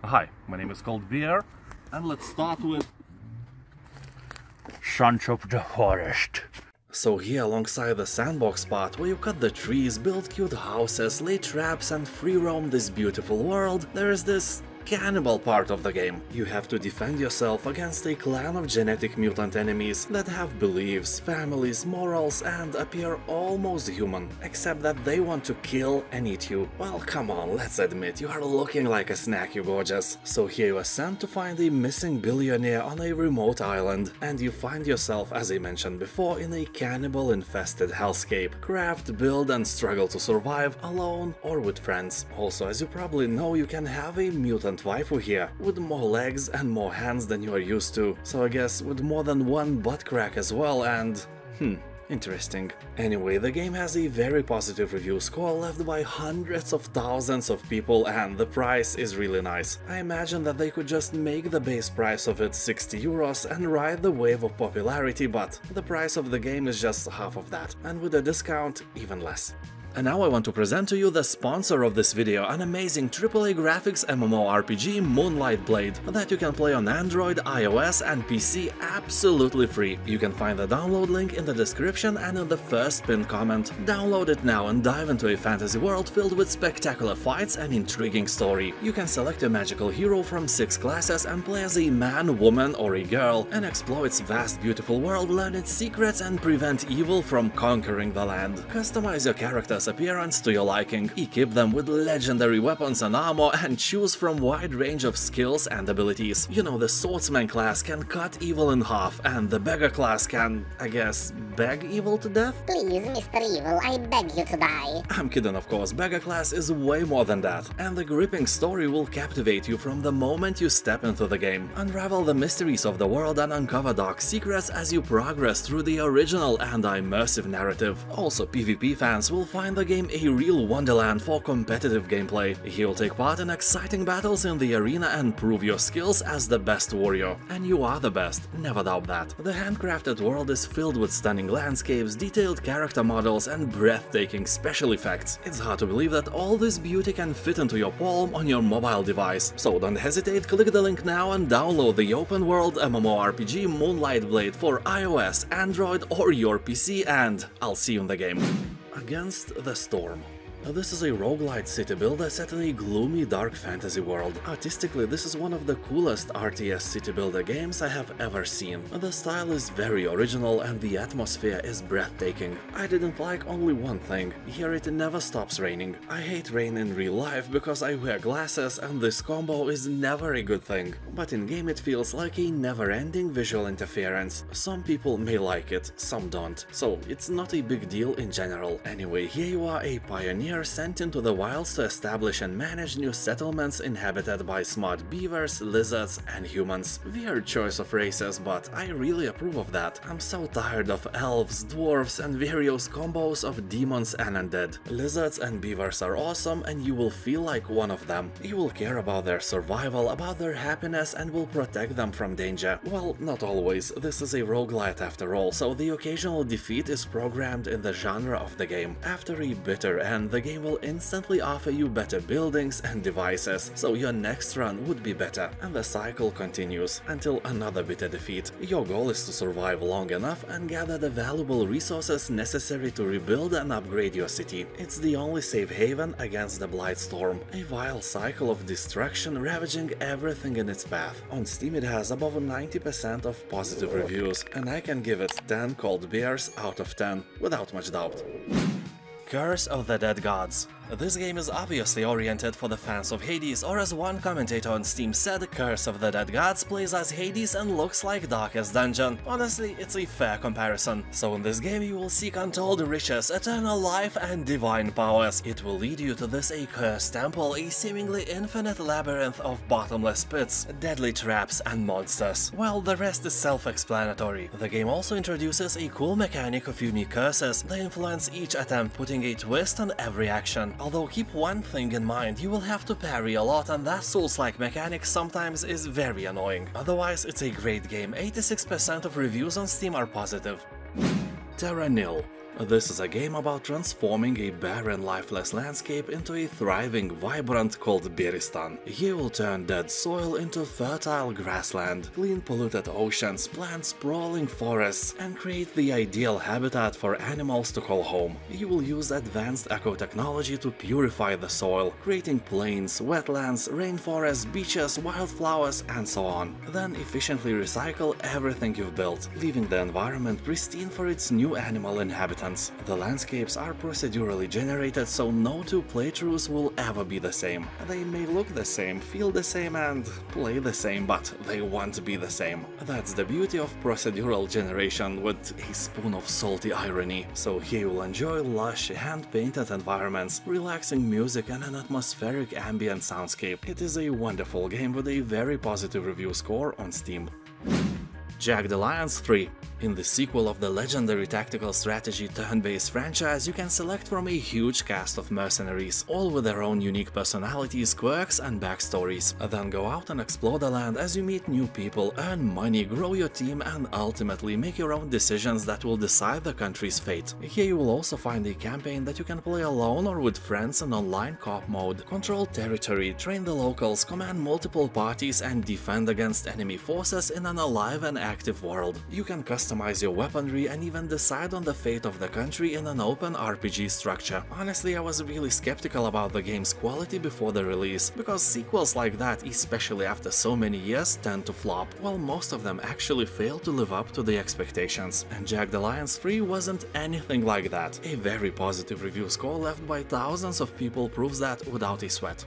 Hi, my name is Cold Beer, and let's start with Sons of the Forest. So here, alongside the sandbox part, where you cut the trees, build cute houses, lay traps and free roam this beautiful world, there is this cannibal part of the game. You have to defend yourself against a clan of genetic mutant enemies that have beliefs, families, morals, and appear almost human, except that they want to kill and eat you. Well, come on, let's admit, you are looking like a snack, you gorgeous. So here you are sent to find a missing billionaire on a remote island, and you find yourself, as I mentioned before, in a cannibal-infested hellscape. Craft, build, and struggle to survive, alone or with friends. Also, as you probably know, you can have a mutant waifu here, with more legs and more hands than you are used to, so I guess with more than one butt crack as well, and interesting. Anyway, the game has a very positive review score left by hundreds of thousands of people, and the price is really nice. I imagine that they could just make the base price of it 60 euros and ride the wave of popularity, but the price of the game is just half of that, and with a discount, even less. And now I want to present to you the sponsor of this video, an amazing AAA graphics MMORPG, Moonlight Blade, that you can play on Android, iOS and PC absolutely free. You can find the download link in the description and in the first pinned comment. Download it now and dive into a fantasy world filled with spectacular fights and intriguing story. You can select a magical hero from 6 classes and play as a man, woman or a girl, and explore its vast beautiful world, learn its secrets and prevent evil from conquering the land. Customize your characters' appearance to your liking, equip them with legendary weapons and armor, and choose from wide range of skills and abilities. You know, the swordsman class can cut evil in half, and the beggar class can, I guess, beg evil to death? Please, Mr. Evil, I beg you to die. I'm kidding, of course, beggar class is way more than that, and the gripping story will captivate you from the moment you step into the game. Unravel the mysteries of the world and uncover dark secrets as you progress through the original and immersive narrative. Also, PvP fans will find the game a real wonderland for competitive gameplay. You'll take part in exciting battles in the arena and prove your skills as the best warrior. And you are the best, never doubt that. The handcrafted world is filled with stunning landscapes, detailed character models, and breathtaking special effects. It's hard to believe that all this beauty can fit into your palm on your mobile device. So don't hesitate, click the link now and download the open world MMORPG Moonlight Blade for iOS, Android, or your PC, and I'll see you in the game. Against the Storm. This is a roguelite city builder set in a gloomy dark fantasy world. Artistically, this is one of the coolest RTS city builder games I have ever seen. The style is very original and the atmosphere is breathtaking. I didn't like only one thing: here it never stops raining. I hate rain in real life because I wear glasses and this combo is never a good thing. But in game it feels like a never-ending visual interference. Some people may like it, some don't. So it's not a big deal in general. Anyway, here you are, a pioneer sent into the wilds to establish and manage new settlements inhabited by smart beavers, lizards and humans. Weird choice of races, but I really approve of that. I'm so tired of elves, dwarves and various combos of demons and undead. Lizards and beavers are awesome and you will feel like one of them. You will care about their survival, about their happiness and will protect them from danger. Well, not always. This is a roguelite after all, so the occasional defeat is programmed in the genre of the game. After a bitter end, the game will instantly offer you better buildings and devices, so your next run would be better, and the cycle continues until another bitter defeat. Your goal is to survive long enough and gather the valuable resources necessary to rebuild and upgrade your city. It's the only safe haven against the Blightstorm, a vile cycle of destruction ravaging everything in its path. On Steam it has above 90% of positive reviews, and I can give it 10 cold beers out of 10, without much doubt. Curse of the Dead Gods. This game is obviously oriented for the fans of Hades, or as one commentator on Steam said, Curse of the Dead Gods plays as Hades and looks like Darkest Dungeon. Honestly, it's a fair comparison. So in this game you will seek untold riches, eternal life and divine powers. It will lead you to this accursed temple, a seemingly infinite labyrinth of bottomless pits, deadly traps and monsters. Well, the rest is self-explanatory. The game also introduces a cool mechanic of unique curses. They influence each attempt, putting a twist on every action. Although keep one thing in mind, you will have to parry a lot and that Souls-like mechanic sometimes is very annoying. Otherwise, it's a great game. 86% of reviews on Steam are positive. Terra Nil. This is a game about transforming a barren, lifeless landscape into a thriving, vibrant called Biristan. You will turn dead soil into fertile grassland, clean polluted oceans, plant sprawling forests, and create the ideal habitat for animals to call home. You will use advanced eco-technology to purify the soil, creating plains, wetlands, rainforests, beaches, wildflowers, and so on. Then efficiently recycle everything you've built, leaving the environment pristine for its new animal inhabitants. The landscapes are procedurally generated, so no two playthroughs will ever be the same. They may look the same, feel the same, and play the same, but they won't be the same. That's the beauty of procedural generation, with a spoon of salty irony. So here you'll enjoy lush, hand-painted environments, relaxing music, and an atmospheric ambient soundscape. It is a wonderful game with a very positive review score on Steam. Jagged Alliance 3. In the sequel of the legendary tactical strategy turn-based franchise, you can select from a huge cast of mercenaries, all with their own unique personalities, quirks, and backstories. Then go out and explore the land as you meet new people, earn money, grow your team, and ultimately make your own decisions that will decide the country's fate. Here you will also find a campaign that you can play alone or with friends in online co-op mode, control territory, train the locals, command multiple parties, and defend against enemy forces in an alive and active world. You can customize your weaponry and even decide on the fate of the country in an open RPG structure. Honestly, I was really skeptical about the game's quality before the release, because sequels like that, especially after so many years, tend to flop, while most of them actually fail to live up to the expectations. And Jagged Alliance 3 wasn't anything like that. A very positive review score left by thousands of people proves that without a sweat.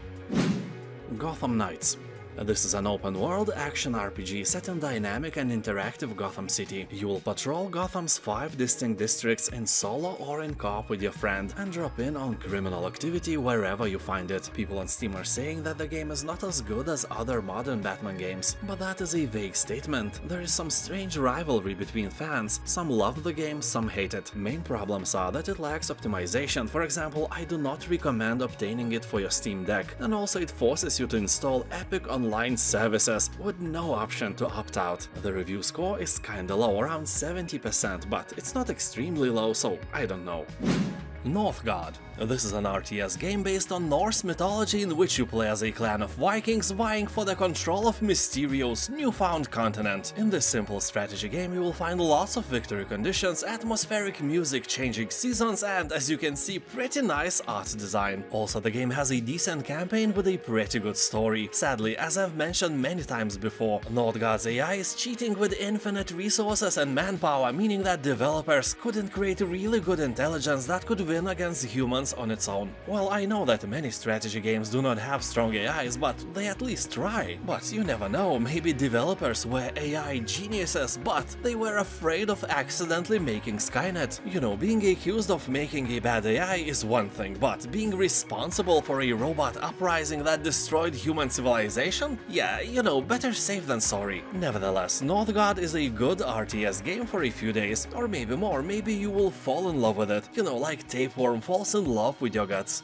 Gotham Knights. This is an open-world action RPG set in dynamic and interactive Gotham City. You will patrol Gotham's 5 distinct districts in solo or in co-op with your friend and drop in on criminal activity wherever you find it. People on Steam are saying that the game is not as good as other modern Batman games, but that is a vague statement. There is some strange rivalry between fans. Some love the game, some hate it. Main problems are that it lacks optimization. For example, I do not recommend obtaining it for your Steam Deck, and also it forces you to install epic online services with no option to opt out. The review score is kinda low, around 70%, but it's not extremely low, so I don't know. Northgard. This is an RTS game based on Norse mythology in which you play as a clan of Vikings vying for the control of Mysterio's newfound continent. In this simple strategy game you will find lots of victory conditions, atmospheric music, changing seasons, and, as you can see, pretty nice art design. Also, the game has a decent campaign with a pretty good story. Sadly, as I've mentioned many times before, Northgard's AI is cheating with infinite resources and manpower, meaning that developers couldn't create really good intelligence that could win against humans on its own. Well, I know that many strategy games do not have strong AIs, but they at least try. But you never know, maybe developers were AI geniuses, but they were afraid of accidentally making Skynet. You know, being accused of making a bad AI is one thing, but being responsible for a robot uprising that destroyed human civilization? Yeah, you know, better safe than sorry. Nevertheless, Northgard is a good RTS game for a few days, or maybe more. Maybe you will fall in love with it, you know, like tapeworm falls in love with your guts.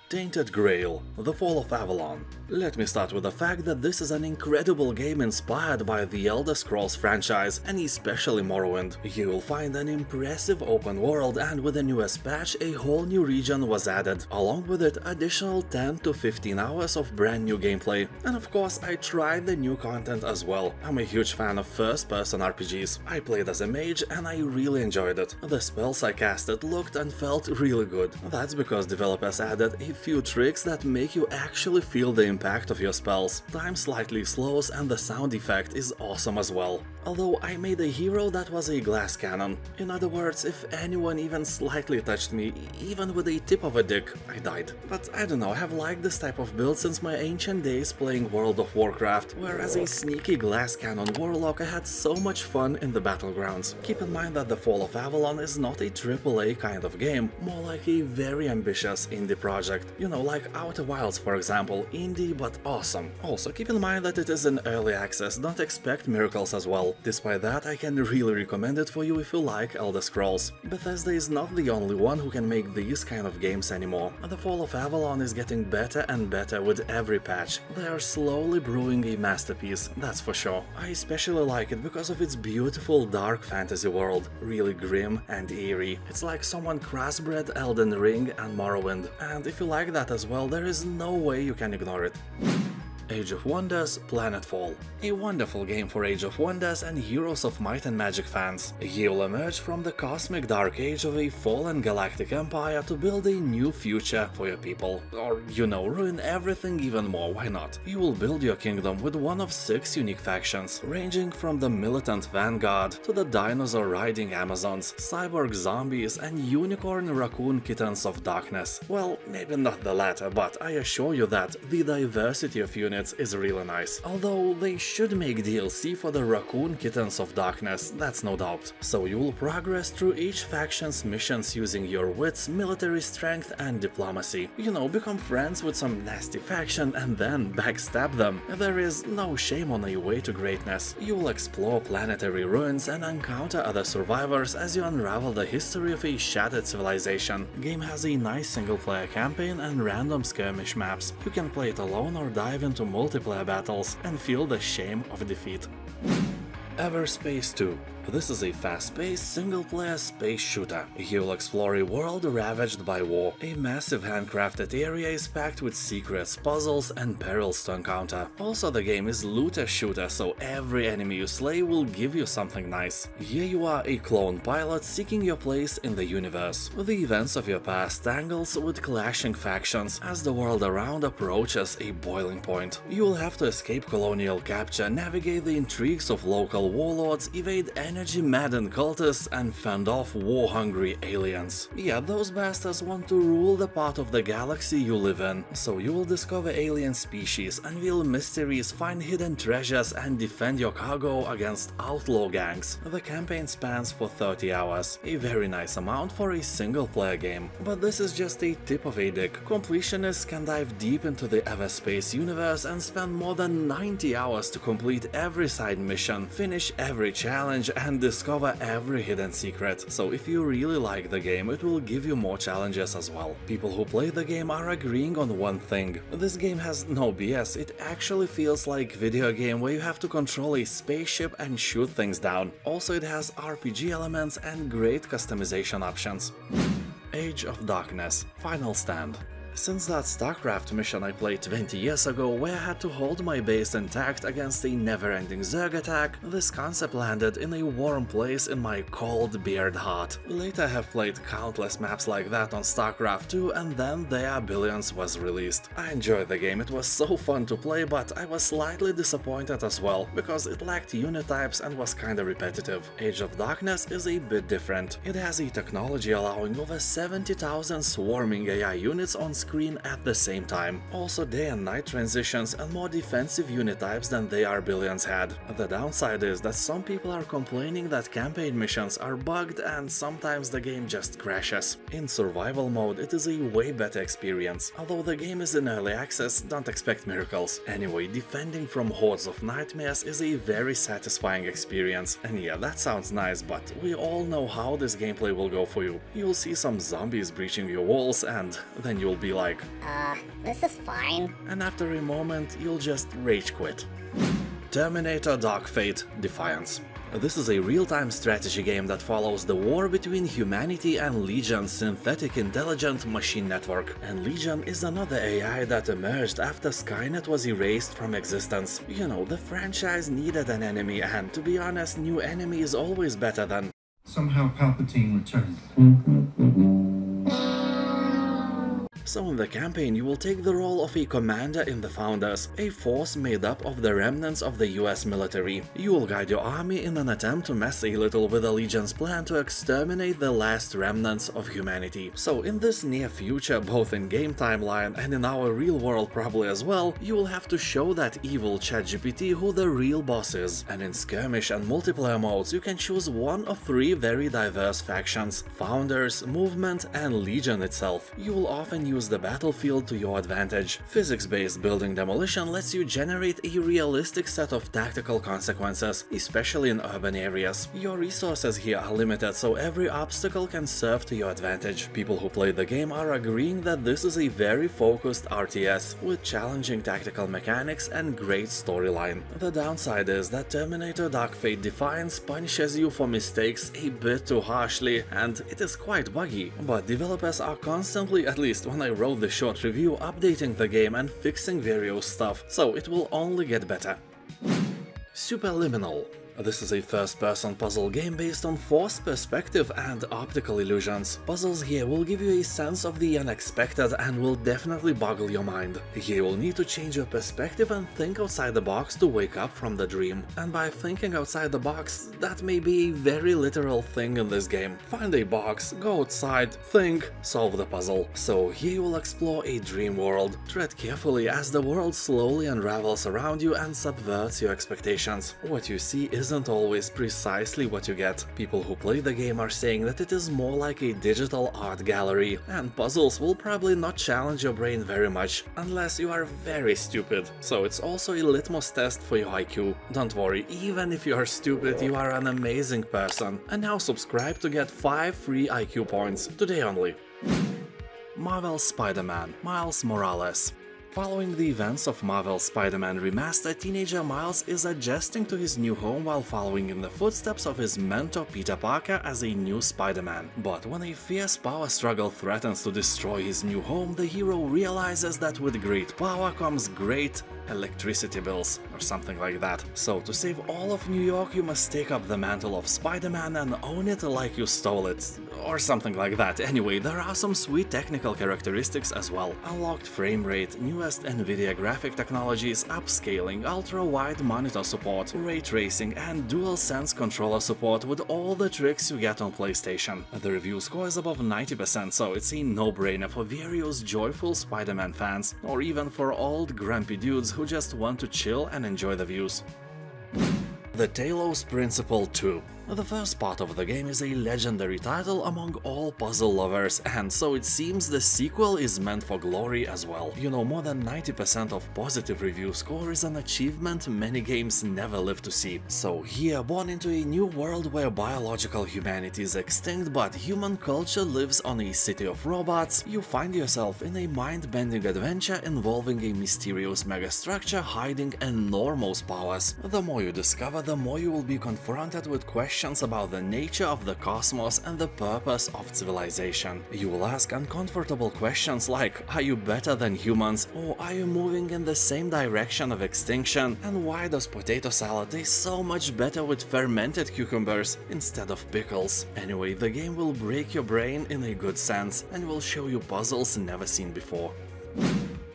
Tainted Grail, The Fall of Avalon. Let me start with the fact that this is an incredible game inspired by the Eldest Scrolls franchise, and especially Morrowind. You will find an impressive open world, and with the newest patch a whole new region was added, along with it additional 10 to 15 hours of brand new gameplay. And of course I tried the new content as well. I'm a huge fan of first-person RPGs. I played as a mage and I really enjoyed it. The spells I casted looked and felt really good. That's because developers added a few tricks that make you actually feel the impact of your spells. Time slightly slows and the sound effect is awesome as well. Although I made a hero that was a glass cannon. In other words, if anyone even slightly touched me, even with a tip of a dick, I died. But I don't know, I have liked this type of build since my ancient days playing World of Warcraft, where as a sneaky glass cannon warlock I had so much fun in the battlegrounds. Keep in mind that The Fall of Avalon is not a AAA kind of game, more like a very ambitious indie project. expect. You know, like Outer Wilds for example, indie but awesome. Also keep in mind that it is in early access, don't expect miracles as well. Despite that, I can really recommend it for you if you like Elder Scrolls. Bethesda is not the only one who can make these kind of games anymore. The Fall of Avalon is getting better and better with every patch. They are slowly brewing a masterpiece, that's for sure. I especially like it because of its beautiful dark fantasy world, really grim and eerie. It's like someone crossbred Elden Ring and Morrowind, and if you like that as well, there is no way you can ignore it. Age of Wonders Planetfall. A wonderful game for Age of Wonders and Heroes of Might and Magic fans. You'll emerge from the cosmic dark age of a fallen galactic empire to build a new future for your people. Or, you know, ruin everything even more, why not? You will build your kingdom with one of 6 unique factions, ranging from the militant vanguard to the dinosaur-riding Amazons, cyborg zombies and unicorn raccoon kittens of darkness. Well, maybe not the latter, but I assure you that the diversity of units is really nice. Although they should make DLC for the Raccoon Kittens of Darkness, that's no doubt. So you will progress through each faction's missions using your wits, military strength and diplomacy. You know, become friends with some nasty faction and then backstab them. There is no shame on a way to greatness. You will explore planetary ruins and encounter other survivors as you unravel the history of a shattered civilization. Game has a nice single-player campaign and random skirmish maps. You can play it alone or dive into multiplayer battles and feel the shame of defeat. Everspace 2. This is a fast-paced, single-player space shooter. You'll explore a world ravaged by war. A massive handcrafted area is packed with secrets, puzzles and perils to encounter. Also, the game is looter-shooter, so every enemy you slay will give you something nice. Here you are, a clone pilot seeking your place in the universe. The events of your past tangles with clashing factions as the world around approaches a boiling point. You'll have to escape colonial capture, navigate the intrigues of local warlords, evade energy-maddened cultists and fend off war-hungry aliens. Yeah, those bastards want to rule the part of the galaxy you live in, so you will discover alien species, unveil mysteries, find hidden treasures and defend your cargo against outlaw gangs. The campaign spans for 30 hours, a very nice amount for a single-player game. But this is just a tip of a dick. Completionists can dive deep into the Everspace universe and spend more than 90 hours to complete every side mission, finish every challenge and discover every hidden secret. So if you really like the game, it will give you more challenges as well. People who play the game are agreeing on one thing. This game has no BS, it actually feels like video game where you have to control a spaceship and shoot things down. Also it has RPG elements and great customization options. Age of Darkness Final Stand. Since that StarCraft mission I played 20 years ago, where I had to hold my base intact against a never-ending Zerg attack, this concept landed in a warm place in my cold beard heart. Later I have played countless maps like that on StarCraft 2, and then There Billions was released. I enjoyed the game, it was so fun to play, but I was slightly disappointed as well, because it lacked unit types and was kinda repetitive. Age of Darkness is a bit different. It has a technology allowing over 70,000 swarming AI units on screen at the same time. Also day and night transitions and more defensive unit types than There Billions had. The downside is that some people are complaining that campaign missions are bugged and sometimes the game just crashes. In survival mode it is a way better experience. Although the game is in early access, don't expect miracles. Anyway, defending from hordes of nightmares is a very satisfying experience. And yeah, that sounds nice, but we all know how this gameplay will go for you. You'll see some zombies breaching your walls and then you'll be like, this is fine. And after a moment, you'll just rage quit. Terminator Dark Fate Defiance. This is a real-time strategy game that follows the war between humanity and Legion's synthetic intelligent machine network. And Legion is another AI that emerged after Skynet was erased from existence. You know, the franchise needed an enemy, and to be honest, new enemy is always better than... Somehow Palpatine returned. So in the campaign you will take the role of a commander in the Founders, a force made up of the remnants of the US military. You will guide your army in an attempt to mess a little with the Legion's plan to exterminate the last remnants of humanity. So in this near future, both in game timeline and in our real world probably as well, you will have to show that evil ChatGPT who the real boss is. And in skirmish and multiplayer modes you can choose one of 3 very diverse factions: Founders, Movement and Legion itself. You will often use use the battlefield to your advantage. Physics-based building demolition lets you generate a realistic set of tactical consequences, especially in urban areas. Your resources here are limited, so every obstacle can serve to your advantage. People who play the game are agreeing that this is a very focused RTS, with challenging tactical mechanics and great storyline. The downside is that Terminator Dark Fate Defiance punishes you for mistakes a bit too harshly, and it is quite buggy, but developers are constantly, at least when I wrote the short review, updating the game and fixing various stuff, so it will only get better. Superliminal. This is a first-person puzzle game based on forced perspective and optical illusions. Puzzles here will give you a sense of the unexpected and will definitely boggle your mind. Here you will need to change your perspective and think outside the box to wake up from the dream. And by thinking outside the box, that may be a very literal thing in this game. Find a box, go outside, think, solve the puzzle. So here you will explore a dream world. Tread carefully as the world slowly unravels around you and subverts your expectations. What you see isn't always precisely what you get. People who play the game are saying that it is more like a digital art gallery, and puzzles will probably not challenge your brain very much, unless you are very stupid. So it's also a litmus test for your IQ. Don't worry, even if you are stupid, you are an amazing person. And now subscribe to get 5 free IQ points, today only. Marvel's Spider-Man, Miles Morales. Following the events of Marvel's Spider-Man Remastered, teenager Miles is adjusting to his new home while following in the footsteps of his mentor Peter Parker as a new Spider-Man. But when a fierce power struggle threatens to destroy his new home, the hero realizes that with great power comes great electricity bills, or something like that. So to save all of New York, you must take up the mantle of Spider-Man and own it like you stole it, or something like that. Anyway, there are some sweet technical characteristics as well. Unlocked frame rate, newest Nvidia graphic technologies, upscaling, ultra-wide monitor support, ray tracing and DualSense controller support with all the tricks you get on PlayStation. The review score is above 90%, so it's a no-brainer for various joyful Spider-Man fans, or even for old grumpy dudes who just want to chill and enjoy the views. The Talos Principle 2. The first part of the game is a legendary title among all puzzle lovers, and so it seems the sequel is meant for glory as well. You know, more than 90% of positive review score is an achievement many games never live to see. So here, born into a new world where biological humanity is extinct but human culture lives on a city of robots, you find yourself in a mind-bending adventure involving a mysterious megastructure hiding enormous powers. The more you discover, the more you will be confronted with questions about the nature of the cosmos and the purpose of civilization. You will ask uncomfortable questions like, are you better than humans, or are you moving in the same direction of extinction, and why does potato salad taste so much better with fermented cucumbers instead of pickles? Anyway, the game will break your brain in a good sense and will show you puzzles never seen before.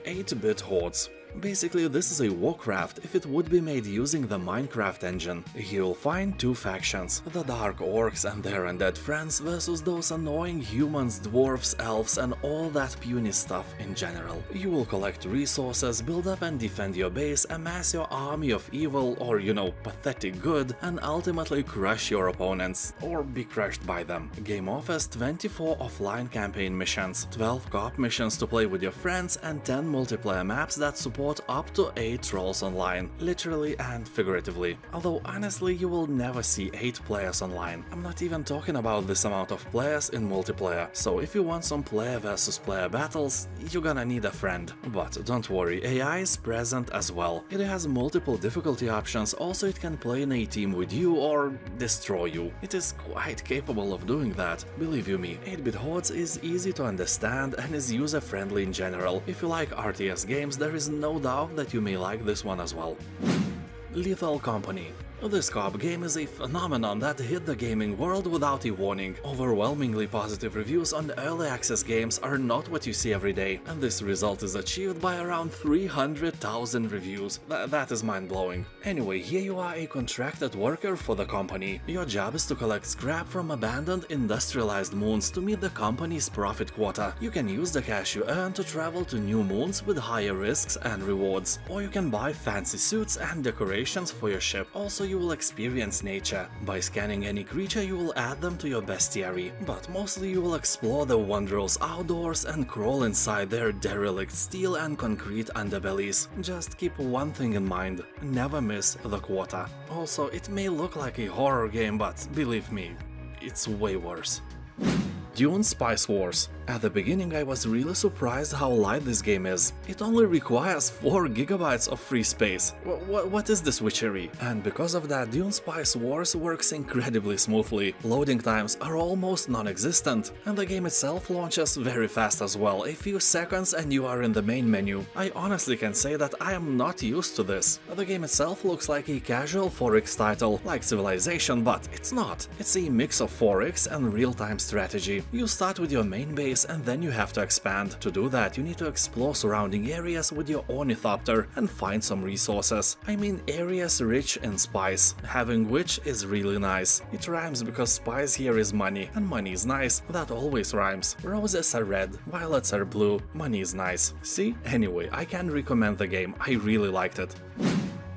8-bit Hordes. Basically, this is a Warcraft if it would be made using the Minecraft engine. You'll find two factions, the Dark Orcs and their undead friends versus those annoying humans, dwarves, elves and all that puny stuff in general. You will collect resources, build up and defend your base, amass your army of evil or, you know, pathetic good, and ultimately crush your opponents, or be crushed by them. Game offers 24 offline campaign missions, 12 co-op missions to play with your friends and 10 multiplayer maps that support up to 8 roles online, literally and figuratively. Although honestly, you will never see 8 players online. I'm not even talking about this amount of players in multiplayer, so if you want some player versus player battles, you're gonna need a friend. But don't worry, AI is present as well. It has multiple difficulty options, also it can play in a team with you or destroy you. It is quite capable of doing that. Believe you me, 8-bit Hordes is easy to understand and is user-friendly in general. If you like RTS games, there is no doubt that you may like this one as well. Lethal Company. This co-op game is a phenomenon that hit the gaming world without a warning. Overwhelmingly positive reviews on early access games are not what you see every day, and this result is achieved by around 300,000 reviews. That is mind-blowing. Anyway, here you are a contracted worker for the company. Your job is to collect scrap from abandoned industrialized moons to meet the company's profit quota. You can use the cash you earn to travel to new moons with higher risks and rewards, or you can buy fancy suits and decorations for your ship. Also, you will experience nature. By scanning any creature you will add them to your bestiary, but mostly you will explore the wondrous outdoors and crawl inside their derelict steel and concrete underbellies. Just keep one thing in mind, never miss the quarter. Also, it may look like a horror game, but believe me, it's way worse. Dune Spice Wars. At the beginning I was really surprised how light this game is. It only requires 4 GB of free space. What is this witchery? And because of that, Dune Spice Wars works incredibly smoothly. Loading times are almost non-existent, and the game itself launches very fast as well. A few seconds and you are in the main menu. I honestly can say that I am not used to this. The game itself looks like a casual 4X title, like Civilization, but it's not. It's a mix of 4X and real-time strategy. You start with your main base and then you have to expand. To do that, you need to explore surrounding areas with your ornithopter and find some resources. I mean areas rich in spice, having which is really nice. It rhymes because spice here is money, and money is nice. That always rhymes. Roses are red, violets are blue, money is nice. See? Anyway, I can recommend the game, I really liked it.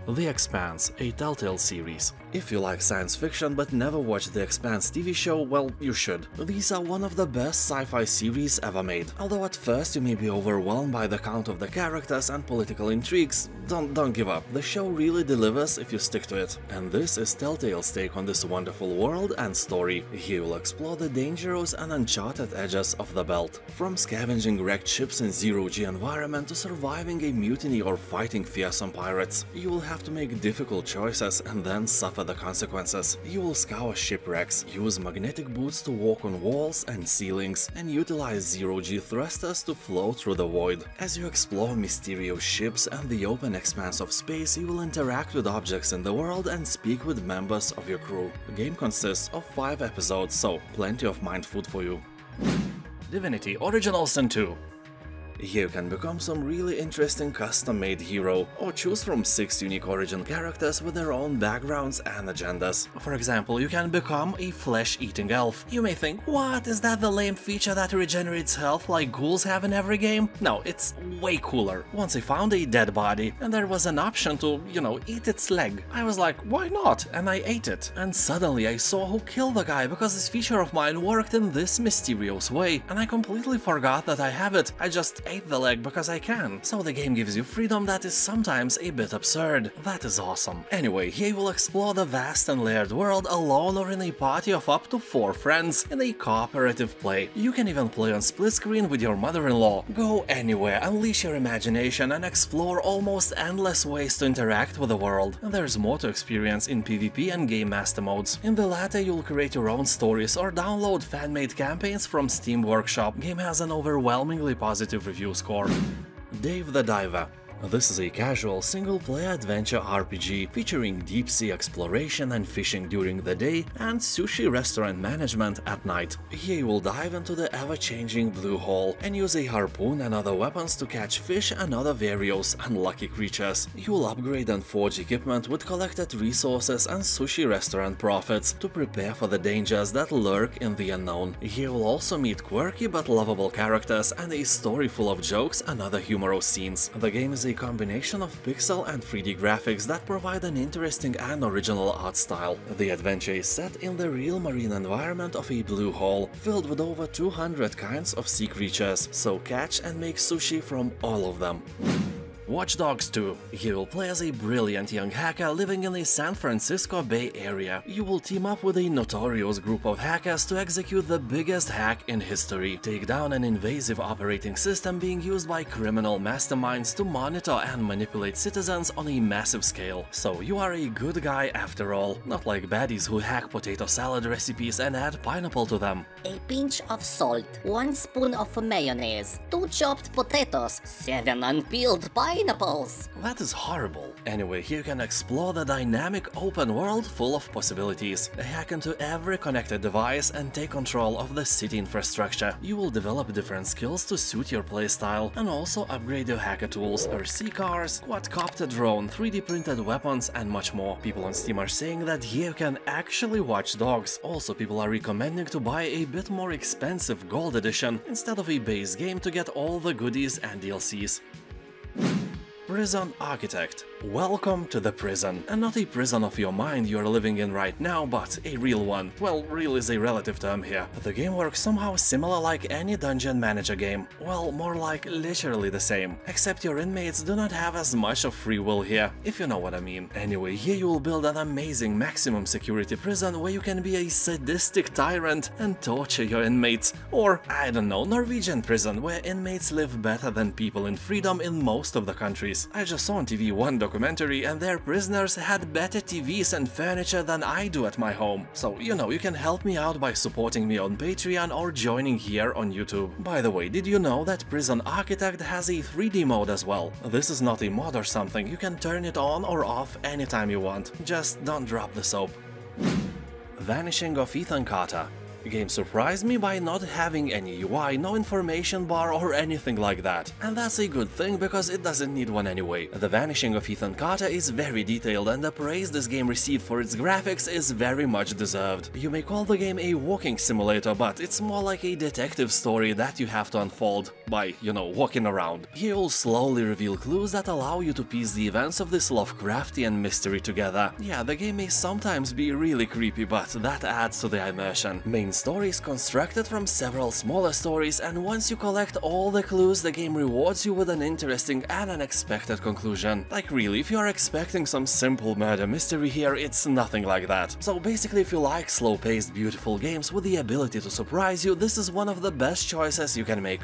The Expanse, a Telltale series. If you like science fiction but never watched the Expanse TV show, well, you should. These are one of the best sci-fi series ever made. Although at first you may be overwhelmed by the count of the characters and political intrigues, don't give up. The show really delivers if you stick to it. And this is Telltale's take on this wonderful world and story. Here you'll explore the dangerous and uncharted edges of the belt. From scavenging wrecked ships in zero-G environment to surviving a mutiny or fighting fearsome pirates, you will have to make difficult choices and then suffer the consequences. You will scour shipwrecks, use magnetic boots to walk on walls and ceilings, and utilize zero-G thrusters to flow through the void. As you explore mysterious ships and the open expanse of space, you will interact with objects in the world and speak with members of your crew. The game consists of 5 episodes, so plenty of mind food for you. Divinity Original Sin 2. Here you can become some really interesting custom-made hero, or choose from 6 unique origin characters with their own backgrounds and agendas. For example, you can become a flesh-eating elf. You may think, what, is that the lame feature that regenerates health like ghouls have in every game? No, it's way cooler. Once I found a dead body, and there was an option to, eat its leg. I was like, why not? And I ate it. And suddenly I saw who killed the guy, because this feature of mine worked in this mysterious way, and I completely forgot that I have it. I just ate the leg because I can. So the game gives you freedom that is sometimes a bit absurd. That is awesome. Anyway, here you will explore the vast and layered world alone or in a party of up to 4 friends in a cooperative play. You can even play on split screen with your mother-in-law. Go anywhere, unleash your imagination and explore almost endless ways to interact with the world. There's more to experience in PvP and Game Master modes. In the latter you'll create your own stories or download fan-made campaigns from Steam Workshop. Game has an overwhelmingly positive review score. Dave the Diver. This is a casual single-player adventure RPG featuring deep-sea exploration and fishing during the day and sushi restaurant management at night. Here you will dive into the ever-changing blue hole and use a harpoon and other weapons to catch fish and other various unlucky creatures. You will upgrade and forge equipment with collected resources and sushi restaurant profits to prepare for the dangers that lurk in the unknown. Here you will also meet quirky but lovable characters and a story full of jokes and other humorous scenes. The game is a combination of pixel and 3D graphics that provide an interesting and original art style. The adventure is set in the real marine environment of a blue hole, filled with over 200 kinds of sea creatures, so catch and make sushi from all of them. Watch Dogs 2. You will play as a brilliant young hacker living in the San Francisco Bay Area. You will team up with a notorious group of hackers to execute the biggest hack in history. Take down an invasive operating system being used by criminal masterminds to monitor and manipulate citizens on a massive scale. So you are a good guy after all, not like baddies who hack potato salad recipes and add pineapple to them. A pinch of salt, 1 spoon of mayonnaise, 2 chopped potatoes, 7 unpeeled pineapples. That is horrible. Anyway, here you can explore the dynamic open world full of possibilities. Hack into every connected device and take control of the city infrastructure. You will develop different skills to suit your playstyle and also upgrade your hacker tools, RC cars, quadcopter drone, 3D printed weapons and much more. People on Steam are saying that here you can actually watch dogs. Also, people are recommending to buy a bit more expensive gold edition instead of a base game to get all the goodies and DLCs. Prison Architect. Welcome to the prison, and not a prison of your mind you're living in right now, but a real one. Well, real is a relative term here. The game works somehow similar like any dungeon manager game. Well, more like literally the same, except your inmates do not have as much of free will here, if you know what I mean. Anyway, here you will build an amazing maximum security prison where you can be a sadistic tyrant and torture your inmates. Or, I don't know, Norwegian prison where inmates live better than people in freedom in most of the countries. I just saw on TV one documentary and their prisoners had better TVs and furniture than I do at my home. So, you know, you can help me out by supporting me on Patreon or joining here on YouTube. By the way, did you know that Prison Architect has a 3D mode as well? This is not a mod or something, you can turn it on or off anytime you want. Just don't drop the soap. Vanishing of Ethan Carter. The game surprised me by not having any UI, no information bar or anything like that. And that's a good thing because it doesn't need one anyway. The Vanishing of Ethan Carter is very detailed and the praise this game received for its graphics is very much deserved. You may call the game a walking simulator, but it's more like a detective story that you have to unfold by, you know, walking around. Here you'll slowly reveal clues that allow you to piece the events of this Lovecraftian mystery together. Yeah, the game may sometimes be really creepy, but that adds to the immersion. Main story is constructed from several smaller stories, and once you collect all the clues, the game rewards you with an interesting and unexpected conclusion. Like really, if you are expecting some simple murder mystery here, it's nothing like that. So basically, if you like slow-paced, beautiful games with the ability to surprise you, this is one of the best choices you can make.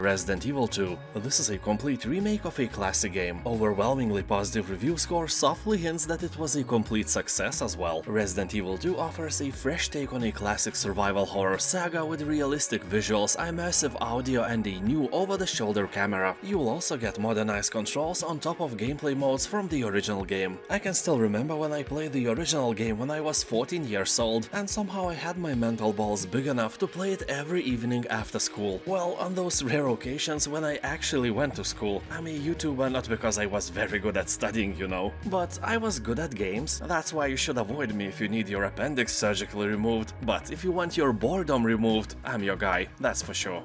Resident Evil 2. This is a complete remake of a classic game. Overwhelmingly positive review score softly hints that it was a complete success as well. Resident Evil 2 offers a fresh take on a classic survival horror saga with realistic visuals, immersive audio and a new over-the-shoulder camera. You will also get modernized controls on top of gameplay modes from the original game. I can still remember when I played the original game when I was 14 years old, and somehow I had my mental balls big enough to play it every evening after school. Well, on those rare occasions when I actually went to school. I'm a YouTuber not because I was very good at studying, you know, but I was good at games. That's why you should avoid me if you need your appendix surgically removed, but if you want your boredom removed, I'm your guy, that's for sure.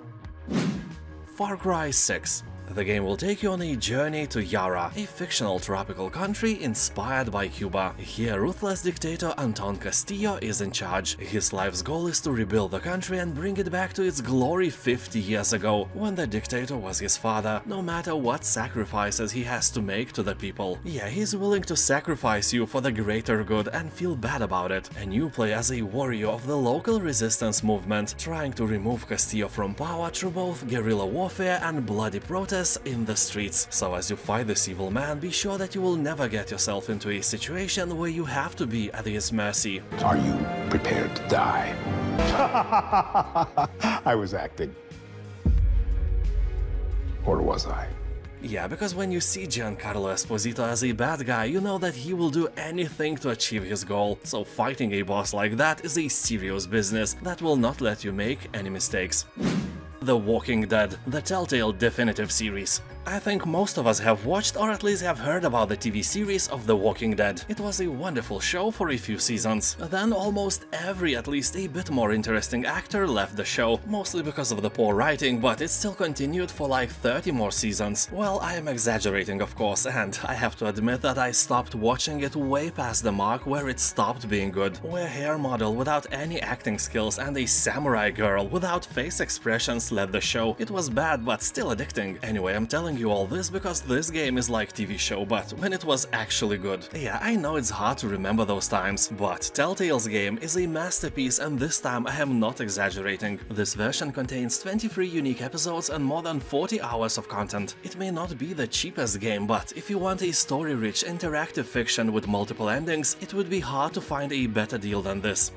Far Cry 6. The game will take you on a journey to Yara, a fictional tropical country inspired by Cuba. Here, ruthless dictator Anton Castillo is in charge. His life's goal is to rebuild the country and bring it back to its glory 50 years ago, when the dictator was his father, no matter what sacrifices he has to make to the people. Yeah, he's willing to sacrifice you for the greater good and feel bad about it. And you play as a warrior of the local resistance movement, trying to remove Castillo from power through both guerrilla warfare and bloody protests in the streets. So as you fight this evil man, be sure that you will never get yourself into a situation where you have to be at his mercy. Are you prepared to die? I was acting. Or was I? Yeah, because when you see Giancarlo Esposito as a bad guy, you know that he will do anything to achieve his goal. So fighting a boss like that is a serious business that will not let you make any mistakes. The Walking Dead, the Telltale Definitive Series. I think most of us have watched or at least have heard about the TV series of The Walking Dead. It was a wonderful show for a few seasons. Then almost every at least a bit more interesting actor left the show, mostly because of the poor writing, but it still continued for like 30 more seasons. Well, I am exaggerating of course, and I have to admit that I stopped watching it way past the mark where it stopped being good. Where a hair model without any acting skills and a samurai girl without face expressions led the show. It was bad, but still addicting. Anyway, I'm telling you all this because this game is like TV show, but when it was actually good. Yeah, I know it's hard to remember those times, but Telltale's game is a masterpiece, and this time I am not exaggerating. This version contains 23 unique episodes and more than 40 hours of content. It may not be the cheapest game, but if you want a story-rich interactive fiction with multiple endings, it would be hard to find a better deal than this.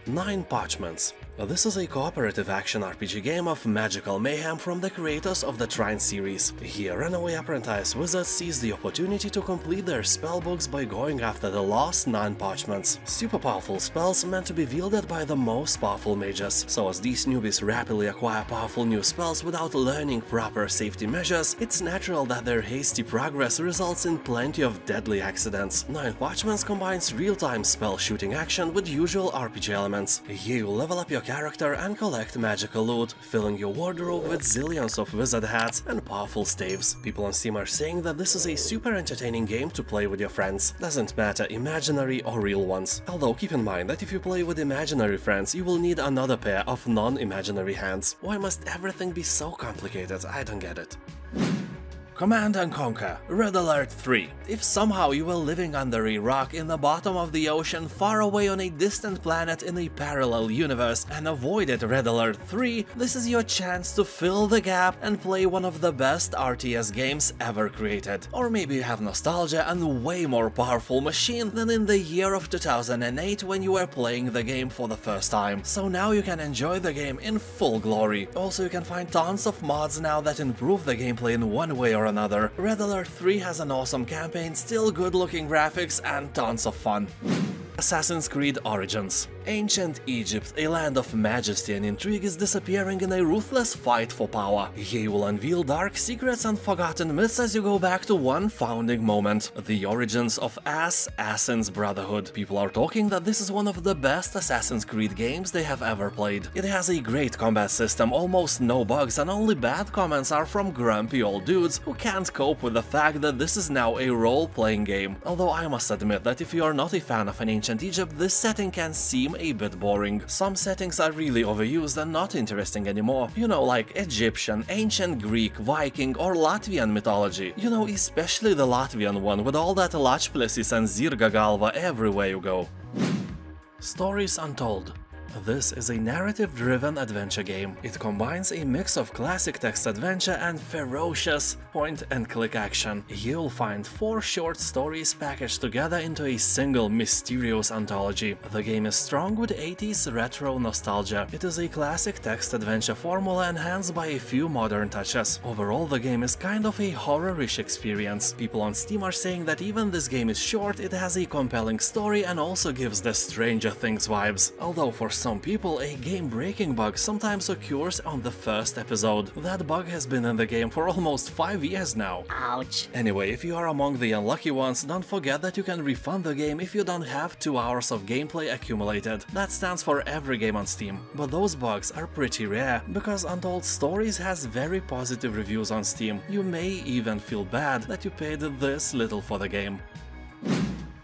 9 Parchments. This is a cooperative action RPG game of magical mayhem from the creators of the Trine series. Here, runaway apprentice wizards seize the opportunity to complete their spellbooks by going after the lost 9 parchments. Super powerful spells meant to be wielded by the most powerful mages. So as these newbies rapidly acquire powerful new spells without learning proper safety measures, it's natural that their hasty progress results in plenty of deadly accidents. 9 Parchments combines real-time spell shooting action with usual RPG elements. Here you level up your character and collect magical loot, filling your wardrobe with zillions of wizard hats and powerful staves. People on Steam are saying that this is a super entertaining game to play with your friends. Doesn't matter imaginary or real ones. Although keep in mind that if you play with imaginary friends, you will need another pair of non-imaginary hands. Why must everything be so complicated? I don't get it. Command & Conquer Red Alert 3. If somehow you were living under a rock in the bottom of the ocean far away on a distant planet in a parallel universe and avoided Red Alert 3, this is your chance to fill the gap and play one of the best RTS games ever created. Or maybe you have nostalgia and a way more powerful machine than in the year of 2008 when you were playing the game for the first time. So now you can enjoy the game in full glory. Also, you can find tons of mods now that improve the gameplay in one way or another. Red Alert 3 has an awesome campaign, still good looking graphics and tons of fun. Assassin's Creed Origins. Ancient Egypt, a land of majesty and intrigue, is disappearing in a ruthless fight for power. EA will unveil dark secrets and forgotten myths as you go back to one founding moment, the origins of Assassin's Brotherhood. People are talking that this is one of the best Assassin's Creed games they have ever played. It has a great combat system, almost no bugs, and only bad comments are from grumpy old dudes who can't cope with the fact that this is now a role-playing game. Although I must admit that if you are not a fan of an ancient Egypt, this setting can seem a bit boring. Some settings are really overused and not interesting anymore. You know, like Egyptian, ancient Greek, Viking or Latvian mythology. You know, especially the Latvian one with all that Lachplesis and Zirga Galva everywhere you go. Stories Untold. This is a narrative-driven adventure game. It combines a mix of classic text adventure and ferocious point-and-click action. You'll find 4 short stories packaged together into a single mysterious anthology. The game is strong with 80s retro nostalgia. It is a classic text adventure formula enhanced by a few modern touches. Overall, the game is kind of a horror-ish experience. People on Steam are saying that even this game is short, it has a compelling story and also gives the Stranger Things vibes. Although for some people, a game-breaking bug sometimes occurs on the first episode. That bug has been in the game for almost 5 years now. Ouch. Anyway, if you are among the unlucky ones, don't forget that you can refund the game if you don't have 2 hours of gameplay accumulated. That stands for every game on Steam. But those bugs are pretty rare, because Untold Stories has very positive reviews on Steam. You may even feel bad that you paid this little for the game.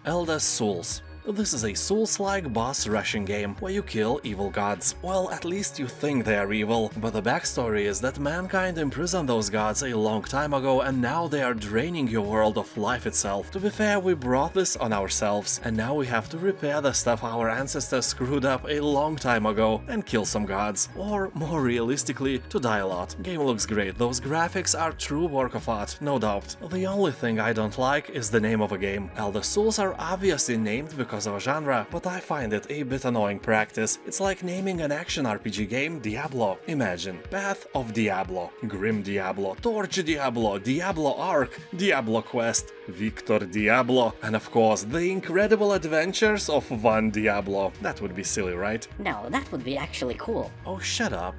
Eldest Souls. This is a Souls-like boss rushing game, where you kill evil gods. Well, at least you think they are evil, but the backstory is that mankind imprisoned those gods a long time ago and now they are draining your world of life itself. To be fair, we brought this on ourselves, and now we have to repair the stuff our ancestors screwed up a long time ago and kill some gods. Or, more realistically, to die a lot. Game looks great, those graphics are true work of art, no doubt. The only thing I don't like is the name of a game. Eldest Souls are obviously named because of a genre, but I find it a bit annoying practice. It's like naming an action RPG game Diablo. Imagine Path of Diablo, Grim Diablo, Torch Diablo, Diablo Arc, Diablo Quest, Victor Diablo, and of course the incredible adventures of Van Diablo. That would be silly, right? No, that would be actually cool. Oh, shut up.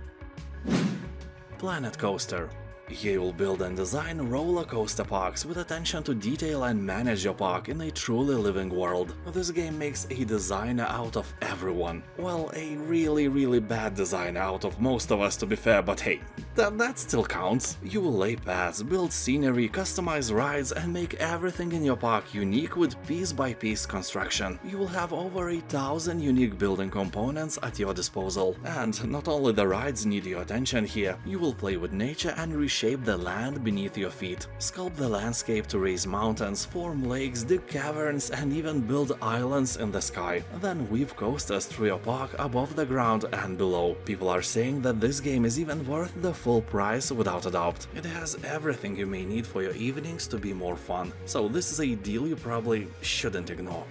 Planet Coaster. You will build and design roller coaster parks with attention to detail and manage your park in a truly living world. This game makes a designer out of everyone. Well, a really bad designer out of most of us, to be fair, but hey, that still counts. You will lay paths, build scenery, customize rides and make everything in your park unique with piece-by-piece construction. You will have over 1,000 unique building components at your disposal. And not only the rides need your attention here, you will play with nature and reshape the land beneath your feet. Sculpt the landscape to raise mountains, form lakes, dig caverns and even build islands in the sky. Then weave coasters through your park above the ground and below. People are saying that this game is even worth the full price without a doubt. It has everything you may need for your evenings to be more fun. So this is a deal you probably shouldn't ignore.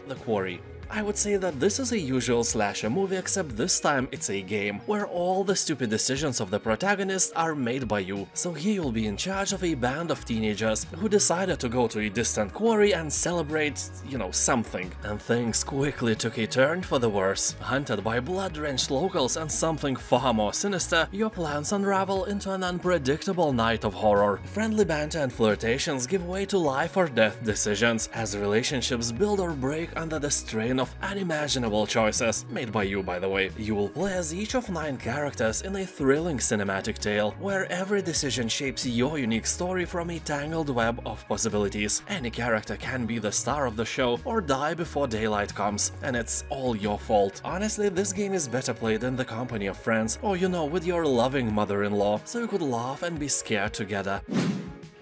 The Quarry. I would say that this is a usual slasher movie, except this time it's a game, where all the stupid decisions of the protagonist are made by you. So here you'll be in charge of a band of teenagers who decided to go to a distant quarry and celebrate, you know, something. And things quickly took a turn for the worse. Hunted by blood-drenched locals and something far more sinister, your plans unravel into an unpredictable night of horror. Friendly banter and flirtations give way to life or death decisions, as relationships build or break under the strain line of unimaginable choices, made by you by the way. You will play as each of 9 characters in a thrilling cinematic tale, where every decision shapes your unique story from a tangled web of possibilities. Any character can be the star of the show or die before daylight comes, and it's all your fault. Honestly, this game is better played in the company of friends, or you know, with your loving mother-in-law, so you could laugh and be scared together.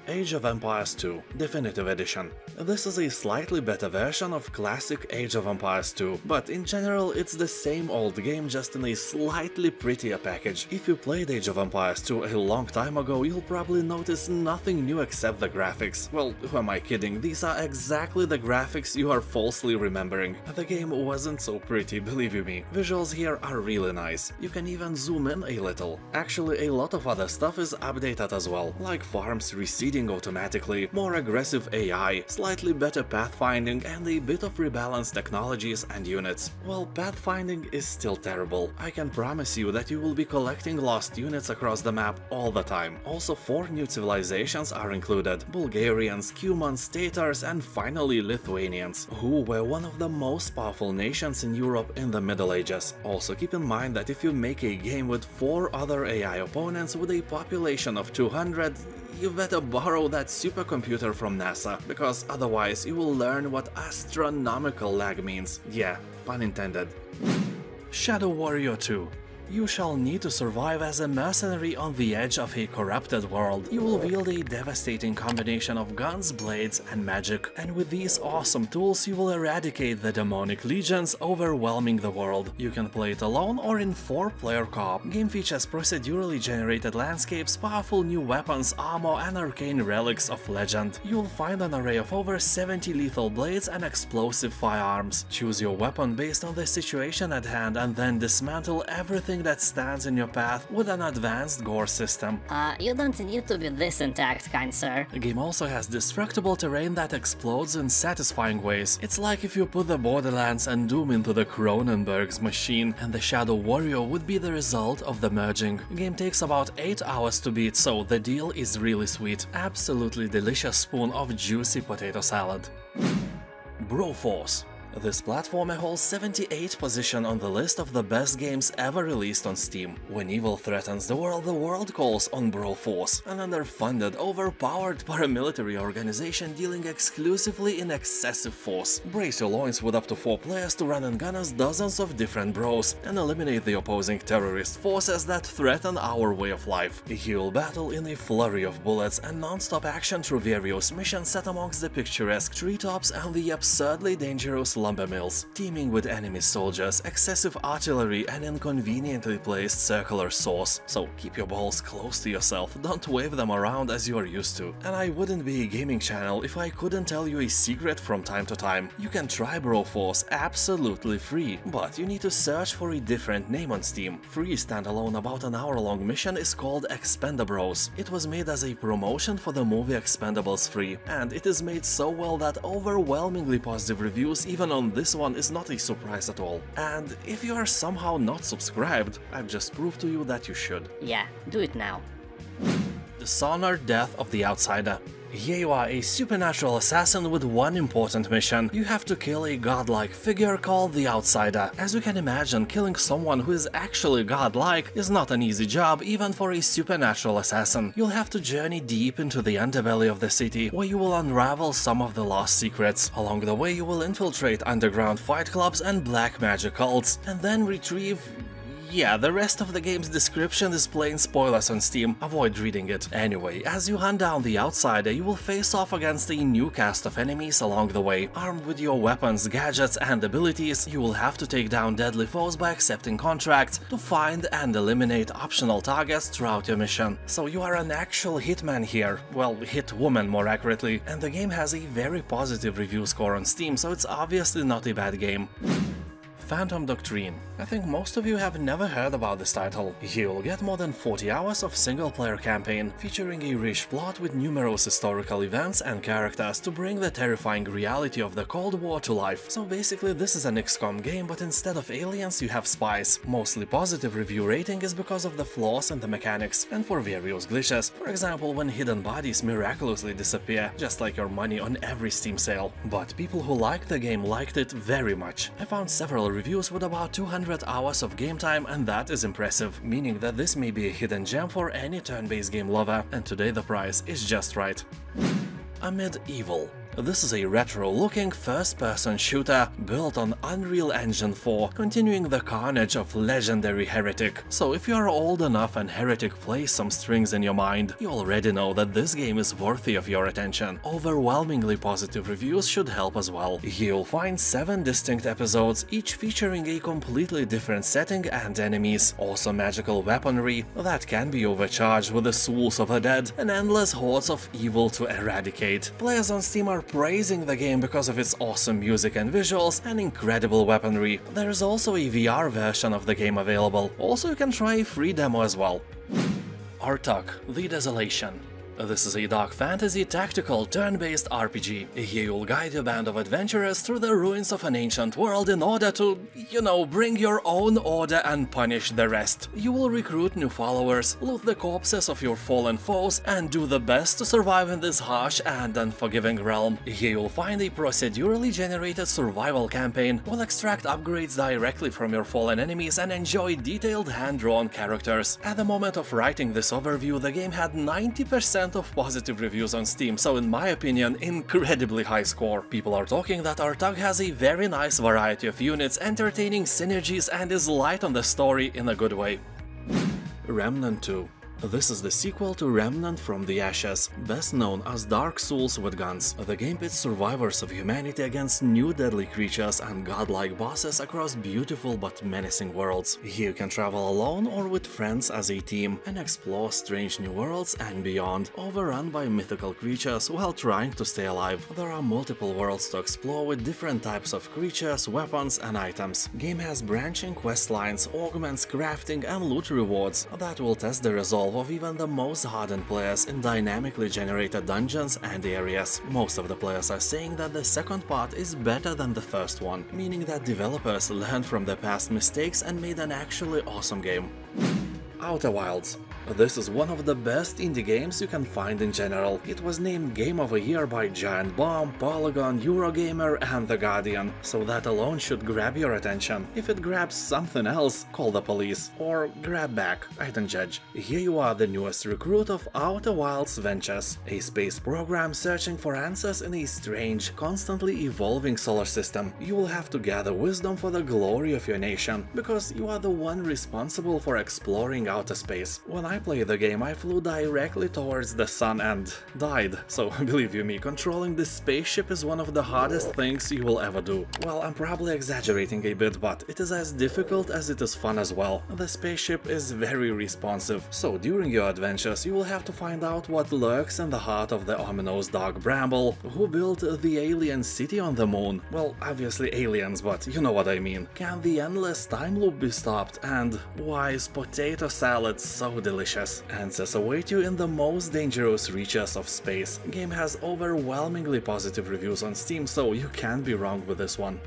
Age of Empires 2 Definitive Edition. This is a slightly better version of classic Age of Empires 2, but in general it's the same old game, just in a slightly prettier package. If you played Age of Empires 2 a long time ago, you'll probably notice nothing new except the graphics. Well, who am I kidding, these are exactly the graphics you are falsely remembering. The game wasn't so pretty, believe you me. Visuals here are really nice. You can even zoom in a little. Actually, a lot of other stuff is updated as well, like farms receding automatically, more aggressive AI, slightly better pathfinding, and a bit of rebalanced technologies and units. Well, pathfinding is still terrible. I can promise you that you will be collecting lost units across the map all the time. Also, 4 new civilizations are included: Bulgarians, Cumans, Tatars, and finally Lithuanians, who were one of the most powerful nations in Europe in the Middle Ages. Also, keep in mind that if you make a game with 4 other AI opponents with a population of 200, you better borrow that supercomputer from NASA, because otherwise you will learn what astronomical lag means. Yeah, pun intended. Shadow Warrior 2. You shall need to survive as a mercenary on the edge of a corrupted world. You will wield a devastating combination of guns, blades, and magic, and with these awesome tools you will eradicate the demonic legions overwhelming the world. You can play it alone or in 4-player co-op. Game features procedurally generated landscapes, powerful new weapons, armor, and arcane relics of legend. You'll find an array of over 70 lethal blades and explosive firearms. Choose your weapon based on the situation at hand and then dismantle everything that stands in your path with an advanced gore system. You don't need to be this intact, kind sir. The game also has destructible terrain that explodes in satisfying ways. It's like if you put the Borderlands and Doom into the Cronenberg's machine, and the Shadow Warrior would be the result of the merging. The game takes about 8 hours to beat, so the deal is really sweet. Absolutely delicious spoon of juicy potato salad. Broforce. This platformer holds 78th position on the list of the best games ever released on Steam. When evil threatens the world calls on Broforce, an underfunded, overpowered paramilitary organization dealing exclusively in excessive force. Brace your loins with up to 4 players to run and gun as dozens of different bros and eliminate the opposing terrorist forces that threaten our way of life. You will battle in a flurry of bullets and non-stop action through various missions set amongst the picturesque treetops and the absurdly dangerous lumber mills, teeming with enemy soldiers, excessive artillery, and inconveniently placed circular saws. So keep your balls close to yourself, don't wave them around as you are used to. And I wouldn't be a gaming channel if I couldn't tell you a secret from time to time. You can try Broforce absolutely free, but you need to search for a different name on Steam. Free standalone about an hour-long mission is called Expendables. It was made as a promotion for the movie Expendables 3, and it is made so well that overwhelmingly positive reviews even on this one is not a surprise at all. And if you are somehow not subscribed, I've just proved to you that you should. Yeah, do it now. Dishonored: Death of the Outsider. Here you are, a supernatural assassin with one important mission. You have to kill a godlike figure called the Outsider. As you can imagine, killing someone who is actually godlike is not an easy job even for a supernatural assassin. You'll have to journey deep into the underbelly of the city, where you will unravel some of the lost secrets. Along the way you will infiltrate underground fight clubs and black magic cults, and then retrieve... yeah, the rest of the game's description is plain spoilers on Steam, avoid reading it. Anyway, as you hunt down the Outsider, you will face off against a new cast of enemies along the way. Armed with your weapons, gadgets, and abilities, you will have to take down deadly foes by accepting contracts to find and eliminate optional targets throughout your mission. So you are an actual hitman here, well, hitwoman more accurately, and the game has a very positive review score on Steam, so it's obviously not a bad game. Phantom Doctrine. I think most of you have never heard about this title. You'll get more than 40 hours of single-player campaign, featuring a rich plot with numerous historical events and characters to bring the terrifying reality of the Cold War to life. So basically this is an XCOM game, but instead of aliens you have spies. Mostly positive review rating is because of the flaws in the mechanics, and for various glitches, for example when hidden bodies miraculously disappear, just like your money on every Steam sale. But people who liked the game liked it very much. I found several reviews with about 200 hours of game time, and that is impressive, meaning that this may be a hidden gem for any turn-based game lover, and today the price is just right. Amid Evil. This is a retro-looking first-person shooter built on Unreal Engine 4, continuing the carnage of legendary Heretic. So if you are old enough and Heretic plays some strings in your mind, you already know that this game is worthy of your attention. Overwhelmingly positive reviews should help as well. You'll find 7 distinct episodes, each featuring a completely different setting and enemies, also magical weaponry that can be overcharged with the souls of the dead, and endless hordes of evil to eradicate. Players on Steam are praising the game because of its awesome music and visuals and incredible weaponry. There is also a VR version of the game available. Also, you can try a free demo as well. Urtuk, the Desolation. This is a dark fantasy tactical turn-based RPG. Here you'll guide your band of adventurers through the ruins of an ancient world in order to, you know, bring your own order and punish the rest. You will recruit new followers, loot the corpses of your fallen foes, and do the best to survive in this harsh and unforgiving realm. Here you'll find a procedurally generated survival campaign, will extract upgrades directly from your fallen enemies, and enjoy detailed hand-drawn characters. At the moment of writing this overview, the game had 90% of positive reviews on Steam, so in my opinion, incredibly high score. People are talking that Urtuk has a very nice variety of units, entertaining synergies, and is light on the story in a good way. Remnant 2. This is the sequel to Remnant from the Ashes, best known as Dark Souls with guns. The game pits survivors of humanity against new deadly creatures and godlike bosses across beautiful but menacing worlds. Here you can travel alone or with friends as a team and explore strange new worlds and beyond, overrun by mythical creatures while trying to stay alive. There are multiple worlds to explore with different types of creatures, weapons and items. Game has branching quest lines, augments, crafting and loot rewards that will test the resolve of even the most hardened players in dynamically generated dungeons and areas. Most of the players are saying that the second part is better than the first one, meaning that developers learned from their past mistakes and made an actually awesome game. Outer Wilds. This is one of the best indie games you can find in general. It was named Game of the Year by Giant Bomb, Polygon, Eurogamer and The Guardian, so that alone should grab your attention. If it grabs something else, call the police, or grab back, I don't judge. Here you are, the newest recruit of Outer Wilds Ventures, a space program searching for answers in a strange, constantly evolving solar system. You will have to gather wisdom for the glory of your nation, because you are the one responsible for exploring outer space. When I played the game, I flew directly towards the sun and died, so believe you me, controlling this spaceship is one of the hardest things you will ever do. Well, I'm probably exaggerating a bit, but it is as difficult as it is fun as well. The spaceship is very responsive, so during your adventures you will have to find out what lurks in the heart of the ominous Dark Bramble, who built the alien city on the moon. Well, obviously aliens, but you know what I mean. Can the endless time loop be stopped, and why is potato salad so delicious? Answers await you in the most dangerous reaches of space. Game has overwhelmingly positive reviews on Steam, so you can't be wrong with this one.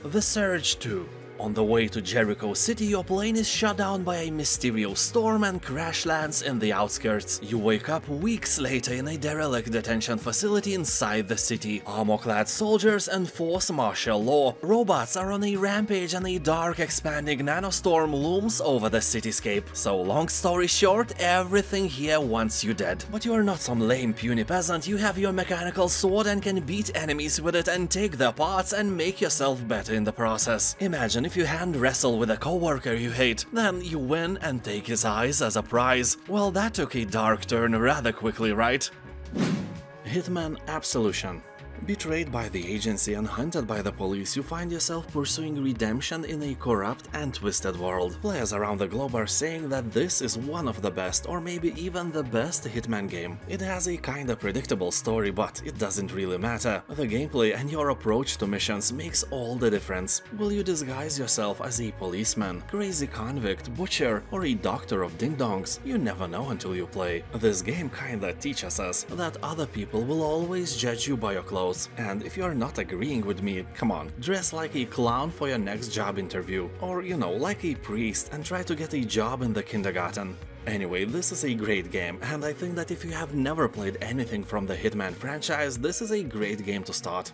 The Surge 2. On the way to Jericho City, your plane is shut down by a mysterious storm and crash lands in the outskirts. You wake up weeks later in a derelict detention facility inside the city. Armor-clad soldiers enforce martial law. Robots are on a rampage and a dark, expanding nanostorm looms over the cityscape. So long story short, everything here wants you dead. But you are not some lame puny peasant, you have your mechanical sword and can beat enemies with it and take their parts and make yourself better in the process. Imagine if you hand wrestle with a coworker you hate, then you win and take his eyes as a prize. Well, that took a dark turn rather quickly, right? Hitman Absolution. Betrayed by the agency and hunted by the police, you find yourself pursuing redemption in a corrupt and twisted world. Players around the globe are saying that this is one of the best, or maybe even the best Hitman game. It has a kinda predictable story, but it doesn't really matter. The gameplay and your approach to missions makes all the difference. Will you disguise yourself as a policeman, crazy convict, butcher, or a doctor of ding-dongs? You never know until you play. This game kinda teaches us that other people will always judge you by your clothes. And if you're not agreeing with me, come on, dress like a clown for your next job interview. Or, you know, like a priest and try to get a job in the kindergarten. Anyway, this is a great game, and I think that if you have never played anything from the Hitman franchise, this is a great game to start.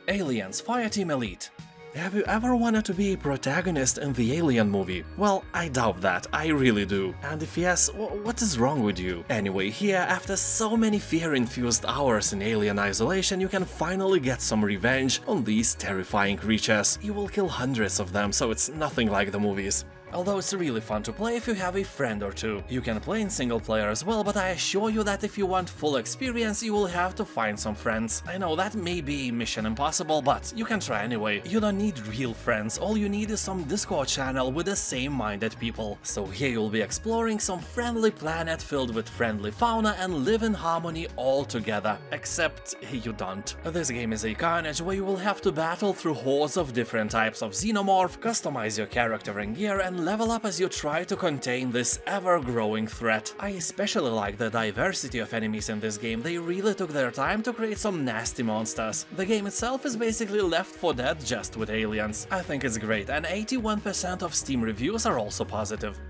Aliens Fireteam Elite. Have you ever wanted to be a protagonist in the Alien movie? Well, I doubt that, I really do. And if yes, what is wrong with you? Anyway, here, after so many fear-infused hours in Alien Isolation, you can finally get some revenge on these terrifying creatures. You will kill hundreds of them, so it's nothing like the movies. Although it's really fun to play if you have a friend or two. You can play in single player as well, but I assure you that if you want full experience, you will have to find some friends. I know that may be mission impossible, but you can try anyway. You don't need real friends, all you need is some Discord channel with the same-minded people. So here you'll be exploring some friendly planet filled with friendly fauna and live in harmony all together. Except you don't. This game is a carnage where you will have to battle through hordes of different types of xenomorph, customize your character and gear, and level up as you try to contain this ever-growing threat. I especially like the diversity of enemies in this game. They really took their time to create some nasty monsters. The game itself is basically Left 4 Dead just with aliens. I think it's great, and 81% of Steam reviews are also positive.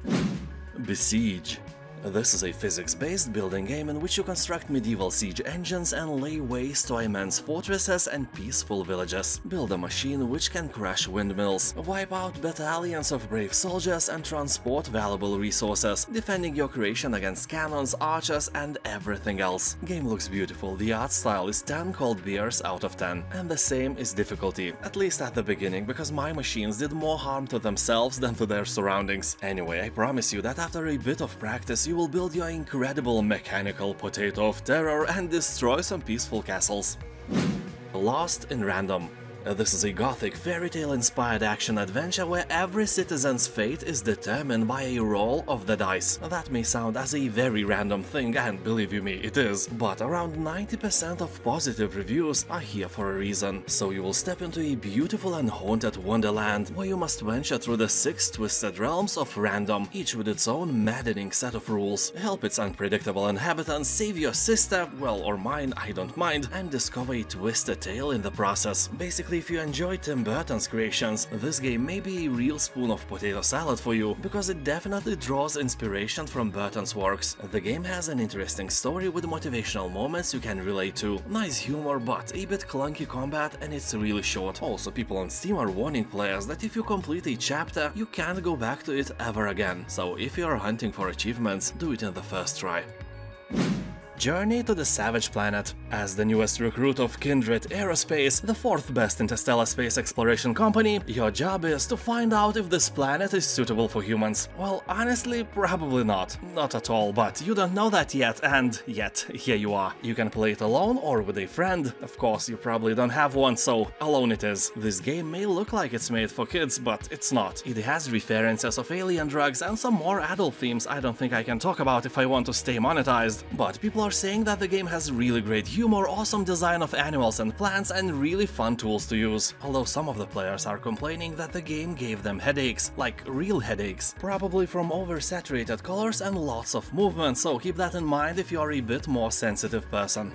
Besiege. This is a physics-based building game in which you construct medieval siege engines and lay waste to immense fortresses and peaceful villages. Build a machine which can crush windmills, wipe out battalions of brave soldiers and transport valuable resources, defending your creation against cannons, archers and everything else. Game looks beautiful, the art style is 10 cold beers out of 10, and the same is difficulty, at least at the beginning, because my machines did more harm to themselves than to their surroundings. Anyway, I promise you that after a bit of practice you will build your incredible mechanical potato of terror and destroy some peaceful castles. Lost in Random. This is a gothic fairy tale inspired action adventure where every citizen's fate is determined by a roll of the dice. That may sound as a very random thing, and believe you me, it is, but around 90% of positive reviews are here for a reason. So you will step into a beautiful and haunted wonderland where you must venture through the 6 twisted realms of random, each with its own maddening set of rules. Help its unpredictable inhabitants, save your sister, well, or mine, I don't mind, and discover a twisted tale in the process. Basically, if you enjoy Tim Burton's creations, this game may be a real spoon of potato salad for you, because it definitely draws inspiration from Burton's works. The game has an interesting story with motivational moments you can relate to, nice humor but a bit clunky combat, and it's really short. Also, people on Steam are warning players that if you complete a chapter, you can't go back to it ever again, so if you are hunting for achievements, do it in the first try. Journey to the Savage Planet. As the newest recruit of Kindred Aerospace, the 4th best interstellar space exploration company, your job is to find out if this planet is suitable for humans. Well, honestly, probably not. Not at all, but you don't know that yet, and yet, here you are. You can play it alone or with a friend. Of course, you probably don't have one, so alone it is. This game may look like it's made for kids, but it's not. It has references of alien drugs and some more adult themes I don't think I can talk about if I want to stay monetized. But people are saying that the game has really great humor, awesome design of animals and plants, and really fun tools to use. Although some of the players are complaining that the game gave them headaches, like real headaches, probably from oversaturated colors and lots of movement, so keep that in mind if you are a bit more sensitive person.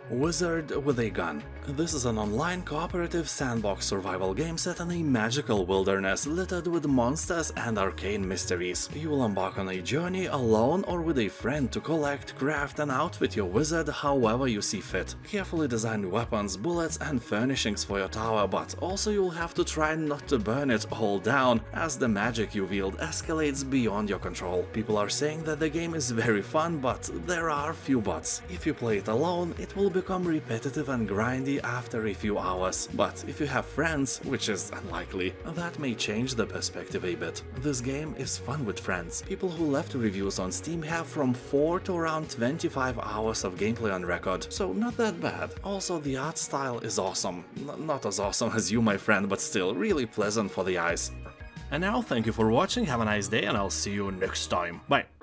Wizard with a Gun. This is an online cooperative sandbox survival game set in a magical wilderness littered with monsters and arcane mysteries. You will embark on a journey alone or with a friend to collect, craft and outfit your wizard however you see fit. Carefully designed weapons, bullets and furnishings for your tower, but also you'll have to try not to burn it all down as the magic you wield escalates beyond your control. People are saying that the game is very fun, but there are few buts. If you play it alone, it will be become repetitive and grindy after a few hours, but if you have friends, which is unlikely, that may change the perspective a bit. This game is fun with friends. People who left reviews on Steam have from 4 to around 25 hours of gameplay on record, so not that bad. Also, the art style is awesome. Not as awesome as you, my friend, but still really pleasant for the eyes. And now, thank you for watching, have a nice day, and I'll see you next time. Bye!